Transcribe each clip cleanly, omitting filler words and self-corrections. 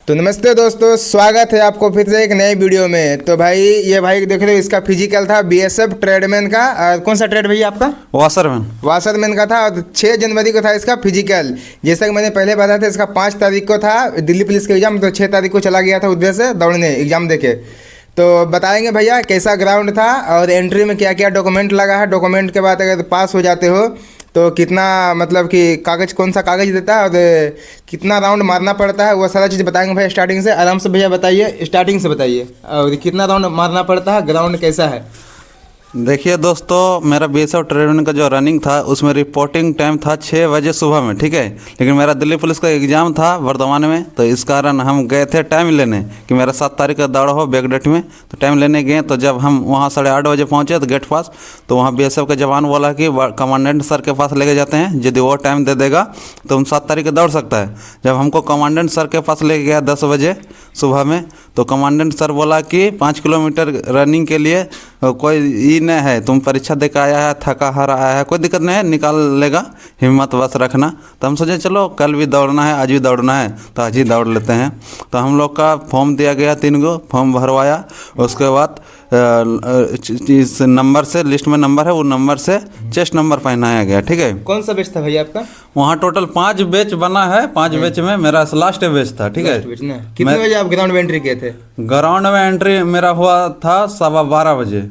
तो नमस्ते दोस्तों, स्वागत है आपको फिर से एक नए वीडियो में। तो भाई ये भाई देख रहे हो, इसका फिजिकल था बीएसएफ ट्रेडमैन का। कौन सा ट्रेड भैया आपका? वाशरमैन का था। और 6 जनवरी को था इसका फिजिकल। जैसा कि मैंने पहले बताया था, इसका 5 तारीख को था दिल्ली पुलिस का एग्जाम, तो 6 तारीख को चला गया था उधर से दौड़ने एग्जाम देके। तो बताएंगे भैया कैसा ग्राउंड था और एंट्री में क्या क्या डॉक्यूमेंट लगा है। डॉक्यूमेंट के बाद अगर पास हो जाते हो तो कितना मतलब कि कागज़, कौन सा कागज़ देता है और कितना राउंड मारना पड़ता है, वो सारा चीज़ बताएंगे भैया स्टार्टिंग से। आराम से भैया बताइए, स्टार्टिंग से बताइए। और कितना राउंड मारना पड़ता है, ग्राउंड कैसा है? देखिए दोस्तों, मेरा बीएसएफ ट्रेडमैन का जो रनिंग था उसमें रिपोर्टिंग टाइम था 6 बजे सुबह में, ठीक है। लेकिन मेरा दिल्ली पुलिस का एग्ज़ाम था वर्धमान में, तो इस कारण हम गए थे टाइम लेने कि मेरा 7 तारीख का दौड़ हो बैकडेट में। तो टाइम लेने गए, तो जब हम वहाँ 8:30 बजे पहुँचे तो गेट पास, तो वहाँ बीएसएफ के जवान बोला कि कमांडेंट सर के पास लेके जाते हैं, यदि वो टाइम दे देगा तो हम 7 तारीख को दौड़ सकता है। जब हमको कमांडेंट सर के पास लेके गया 10 बजे सुबह में, तो कमांडेंट सर बोला कि 5 किलोमीटर रनिंग के लिए कोई नहीं है, तुम परीक्षा देकर आया है, थका हारा आया है, कोई दिक्कत नहीं है, निकाल लेगा, हिम्मत बस रखना। तो हम सोचे चलो कल भी दौड़ना है, आज भी दौड़ना है, तो आज ही दौड़ लेते हैं। तो हम लोग का फॉर्म दिया गया, 3 गो फॉर्म भरवाया। उसके बाद इस नंबर से, लिस्ट में नंबर है, वो नंबर से चेस्ट नंबर पहनाया गया, ठीक है। कौन सा बैच था भैया आपका? वहाँ टोटल 5 बैच बना है। 5 बैच में मेरा लास्ट बैच था, ठीक है। कितने बजे आप ग्राउंड में एंट्री किए थे? ग्राउंड में एंट्री मेरा हुआ था 12:15 बजे,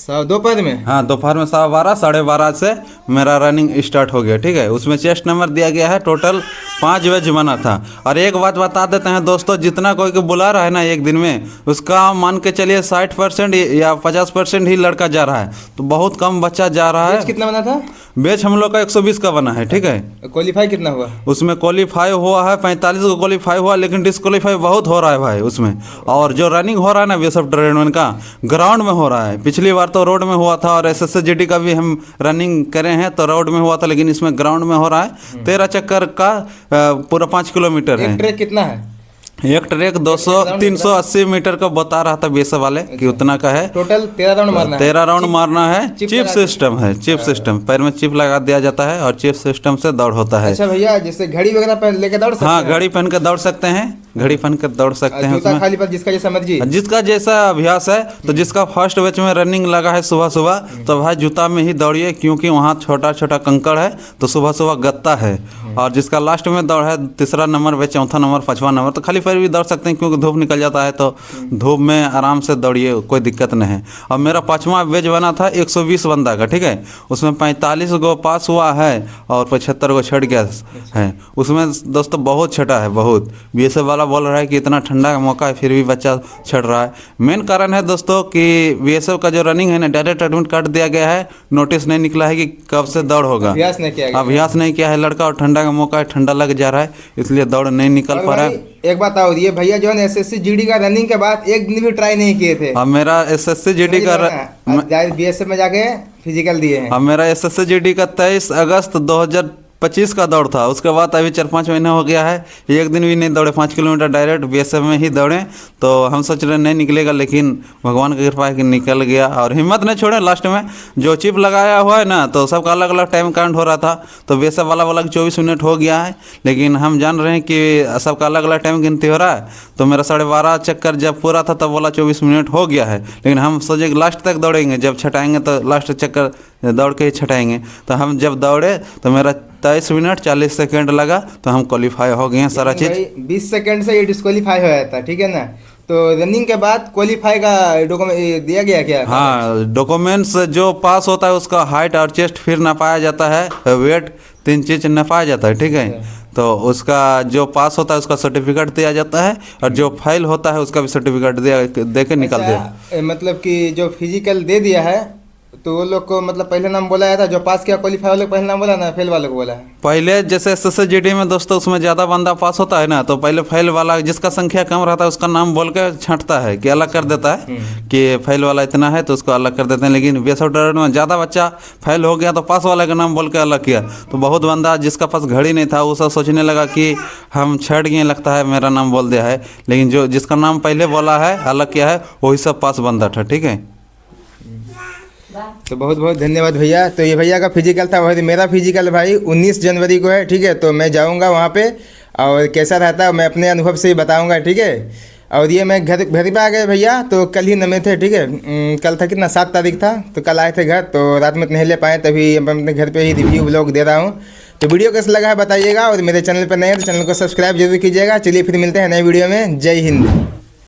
दोपहर में। हाँ, दोपहर में 12:15, 12:30 से मेरा रनिंग स्टार्ट हो गया, ठीक है। उसमें चेस्ट नंबर दिया गया है, टोटल 5 बैच बना था। और एक बात बता देते हैं दोस्तों, जितना कोई को बुला रहा है ना एक दिन में, उसका मान के चलिए 60% या 50% ही लड़का जा रहा है, तो बहुत कम बच्चा जा रहा है। कितना बना था बैच? हम लोग का 120 का बना है, ठीक है। क्वालीफाई कितना हुआ? उसमें क्वालीफाई हुआ है 45 को क्वालीफाई हुआ, लेकिन डिस्क्वालीफाई बहुत हो रहा है भाई उसमें। और जो रनिंग हो रहा है ना बीएसएफ ट्रेडमैन का, ग्राउंड में हो रहा है। पिछली बार तो रोड में हुआ था, और एसएसजीडी का भी हम रनिंग करे हैं तो रोड में हुआ था, लेकिन इसमें ग्राउंड में हो रहा है। 13 चक्कर का पूरा 5 किलोमीटर है। ट्रैक कितना है? एक ट्रैक 380 मीटर का बता रहा था बीएसएफ वाले कि उतना का है। टोटल 13 राउंड मारना है। 13 राउंड मारना है। चिप सिस्टम है, चिप सिस्टम, पैर में चिप लगा दिया जाता है और चिप सिस्टम से दौड़ होता है। अच्छा भैया, जैसे घड़ी वगैरह पहन लेके दौड़ सकते हैं? हाँ, घड़ी पहन के दौड़ सकते हैं, घड़ी पहन कर दौड़ सकते हैं। जूता खाली पर जिसका जैसा मर्जी, जिसका जैसा अभ्यास है। तो जिसका फर्स्ट बैच में रनिंग लगा है सुबह सुबह, तो भाई जूता में ही दौड़िए, क्योंकि वहाँ छोटा छोटा कंकड़ है, तो सुबह सुबह गत्ता है। और जिसका लास्ट में दौड़ है 3रा नंबर बैच, 4था नंबर, 5वां नंबर, तो खाली पैर भी दौड़ सकते हैं, क्योंकि धूप निकल जाता है, तो धूप में आराम से दौड़िए, कोई दिक्कत नहीं है। और मेरा 5वां बैच बना था 120 बंदा का, ठीक है। उसमें 45 गो पास हुआ है और 75 गो छट गया है। उसमें दोस्तों बहुत छटा है, बहुत। बीएसएफ वाला बोल रहा है कि इतना ठंडा का मौका है फिर भी बच्चा छट रहा है। मेन कारण है दोस्तों कि बीएसएफ का जो रनिंग है ना, डायरेक्ट एडमिट काट दिया गया है, नोटिस नहीं निकला है कि कब से दौड़ होगा। अभ्यास नहीं किया है लड़का, और ठंडा का मौका है, ठंडा लग जा रहा है, इसलिए दौड़ नहीं निकल पा रहा है। एक बात और, ये भैया जो है एसएसजीडी का रनिंग के बाद एक दिन भी ट्राई नहीं किए थे। अब मेरा एसएसजीडी का बीएसएफ में जाके फिजिकल दिए हैं। अब मेरा एसएसजीडी का 23 अगस्त 2025 का दौड़ था। उसके बाद अभी 4-5 महीने हो गया है, एक दिन भी नहीं दौड़े। 5 किलोमीटर डायरेक्ट बीएसएफ में ही दौड़े। तो हम सोच रहे नहीं निकलेगा, लेकिन भगवान की कृपा है कि निकल गया। और हिम्मत नहीं छोड़े। लास्ट में जो चिप लगाया हुआ है ना, तो सबका अलग अलग टाइम काउंट हो रहा था। तो बीएसएफ वाला बोला कि 24 मिनट हो गया है, लेकिन हम जान रहे हैं कि सबका अलग अलग टाइम गिनती हो रहा है। तो मेरा 12.5 चक्कर जब पूरा था तब बोला 24 मिनट हो गया है, लेकिन हम सोचे कि लास्ट तक दौड़ेंगे, जब छटाएंगे तो लास्ट चक्कर दौड़ के ही छटाएंगे। तो हम जब दौड़े तो मेरा 23 मिनट 40 सेकेंड लगा, तो हम क्वालीफाई हो गए हैं सारा चीज़। 20 सेकेंड से ये डिस्क्वालीफाई हो जाता, ठीक है ना। तो रनिंग के बाद क्वालीफाई का डॉक्यूमेंट दिया गया क्या? हाँ, डॉक्यूमेंट्स जो पास होता है उसका हाइट और चेस्ट फिर नापाया जाता है, वेट, 3 चीज़ नापाया जाता है, ठीक है। तो उसका जो पास होता है उसका सर्टिफिकेट दिया जाता है, और जो फेल होता है उसका भी सर्टिफिकेट दे के निकल दिया। मतलब कि जो फिजिकल दे दिया है, तो वो लोग को मतलब पहले नाम बोला था, जो पास किया क्वालीफाई वाले को पहले नाम बोला ना, फेल वाले को बोला है पहले। जैसे एसएसजीडी में दोस्तों उसमें ज़्यादा बंदा पास होता है ना, तो पहले फेल वाला, जिसका संख्या कम रहता है उसका नाम बोल के छँटता है, कि अलग कर देता है कि फेल वाला इतना है तो उसको अलग कर देते हैं। लेकिन बीएसएफ ट्रेडमैन में ज़्यादा बच्चा फेल हो गया तो पास वाले का नाम बोल के अलग किया। तो बहुत बंदा जिसका पास घड़ी नहीं था वो सब सोचने लगा कि हम छट गए, लगता है मेरा नाम बोल दिया है। लेकिन जो जिसका नाम पहले बोला है, अलग किया है, वही सब पास बंदा था, ठीक है। तो बहुत बहुत धन्यवाद भैया। तो ये भैया का फिजिकल था, वही मेरा फिजिकल भाई 19 जनवरी को है, ठीक है। तो मैं जाऊंगा वहाँ पे और कैसा रहता है मैं अपने अनुभव से ही बताऊँगा, ठीक है। और ये मैं घर पे आ गए भैया, तो कल ही नमे थे, ठीक है। कल था कितना 7 तारीख था, तो कल आए थे घर, तो रात में नहीं ले पाए, तभी मैं अपने घर पे ही रिव्यू व्लॉग दे रहा हूँ। तो वीडियो कैसा लगा है बताइएगा, और मेरे चैनल पर नए हैं तो चैनल को सब्सक्राइब जरूर कीजिएगा। चलिए फिर मिलते हैं नए वीडियो में। जय हिंद।